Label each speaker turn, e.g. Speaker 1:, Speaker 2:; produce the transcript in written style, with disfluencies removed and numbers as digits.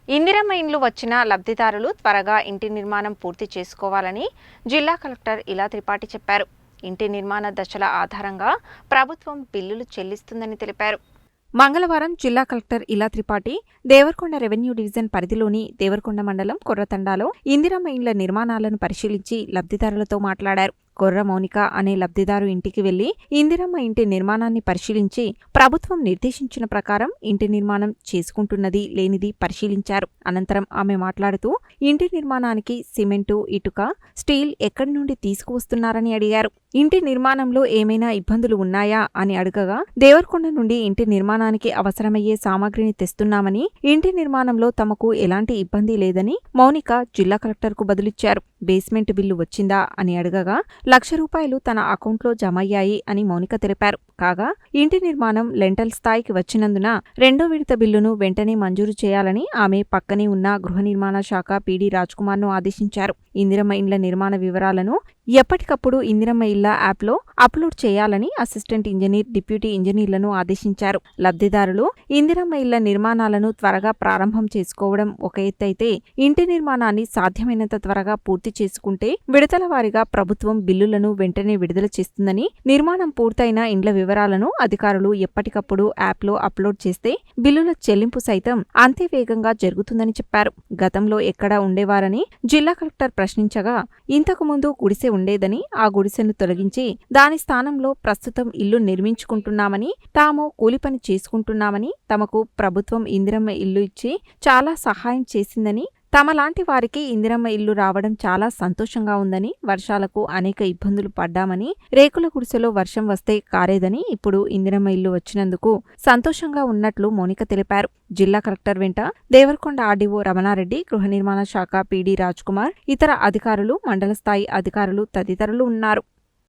Speaker 1: ఇందిరమ్మ ఇండ్లు వచ్చిన లబ్ధిదారులు త్వరగా ఇంటి నిర్మాణం పూర్తి చేసుకోవాలని జిల్లా కలెక్టర్ ఇలా త్రిపాఠి చెప్పారు. ఇంటి నిర్మాణ దశల ఆధారంగా ప్రభుత్వం బిల్లులు చెల్లిస్తుందని తెలిపారు. మంగళవారం జిల్లా కలెక్టర్ ఇలా త్రిపాఠి దేవరకొండ రెవెన్యూ డివిజన్ పరిధిలోని దేవరకొండ మండలం కొర్రతండాలో ఇందిరమ్మ ఇండ్ల నిర్మాణాలను పరిశీలించి లబ్ధిదారులతో మాట్లాడారు. కొర్ర మౌనిక అనే లబ్ధిదారు ఇంటికి వెళ్లి ఇందిరమ్మ ఇంటి నిర్మాణాన్ని పరిశీలించి ప్రభుత్వం నిర్దేశించిన ప్రకారం ఇంటి నిర్మాణం చేసుకుంటున్నది లేనిది పరిశీలించారు. అనంతరం ఆమె మాట్లాడుతూ ఇంటి నిర్మాణానికి సిమెంటు, ఇటుక, స్టీల్ ఎక్కడి నుండి తీసుకువస్తున్నారని అడిగారు. ఇంటి నిర్మాణంలో ఏమైనా ఇబ్బందులు ఉన్నాయా అని అడగగా దేవరకొండ నుండి ఇంటి నిర్మాణానికి అవసరమయ్యే సామాగ్రిని తెస్తున్నామని, ఇంటి నిర్మాణంలో తమకు ఎలాంటి ఇబ్బంది లేదని మౌనిక జిల్లా కలెక్టర్కు బదులిచ్చారు. బేస్మెంట్ బిల్లు వచ్చిందా అని అడగగా ₹1,00,000 తన అకౌంట్లో జమయ్యాయి అని మౌనిక తెలిపారు. కాగా ఇంటి నిర్మాణం లెంటల్ స్థాయికి వచ్చినందున రెండో విడత బిల్లును వెంటనే మంజూరు చేయాలని ఆమె పక్కనే ఉన్న గృహ నిర్మాణ శాఖ పీడీ రాజ్కుమార్ను ఆదేశించారు. ఇందిరమ్మ ఇండ్ల నిర్మాణ వివరాలను ఎప్పటికప్పుడు ఇందిరమ్మ ఇళ్ల యాప్లో అప్లోడ్ చేయాలని అసిస్టెంట్ ఇంజనీర్, డిప్యూటీ ఇంజనీర్లను ఆదేశించారు. లబ్ధిదారులు ఇందిరమ్మ ఇళ్ల నిర్మాణాలను త్వరగా ప్రారంభం చేసుకోవడం ఒక ఎత్తైతే, ఇంటి నిర్మాణాన్ని సాధ్యమైనంత త్వరగా పూర్తి చేసుకుంటే విడతల వారీగా ప్రభుత్వం బిల్లులను వెంటనే విడుదల చేస్తుందని, నిర్మాణం పూర్తయిన ఇండ్ల వివరాలను అధికారులు ఎప్పటికప్పుడు యాప్లో అప్లోడ్ చేస్తే బిల్లుల చెల్లింపు సైతం అంతే వేగంగా జరుగుతుందని చెప్పారు. గతంలో ఎక్కడా ఉండేవారని జిల్లా కలెక్టర్ ప్రశ్నించగా, ఇంతకు ముందు గుడిసె ఉండేదని, ఆ గుడిసెను తొలగించి దాని స్థానంలో ప్రస్తుతం ఇల్లు నిర్మించుకుంటున్నామని, తాము కూలిపని చేసుకుంటున్నామని, తమకు ప్రభుత్వం ఇందిరమ్మ ఇల్లు ఇచ్చి చాలా సహాయం చేసిందని, తమలాంటి వారికి ఇందిరమ్మ ఇల్లు రావడం చాలా సంతోషంగా ఉందని, వర్షాలకు అనేక ఇబ్బందులు పడ్డామని, రేకుల గుడిసెలో వర్షం వస్తే కారేదని, ఇప్పుడు ఇందిరమ్మ ఇల్లు వచ్చినందుకు సంతోషంగా ఉన్నట్లు మౌనిక తెలిపారు. జిల్లా కలెక్టర్ వెంట దేవరకొండ ఆర్డీఓ రమణారెడ్డి, గృహ నిర్మాణ శాఖ పీడీ రాజ్కుమార్, ఇతర అధికారులు, మండల స్థాయి అధికారులు తదితరులు ఉన్నారు.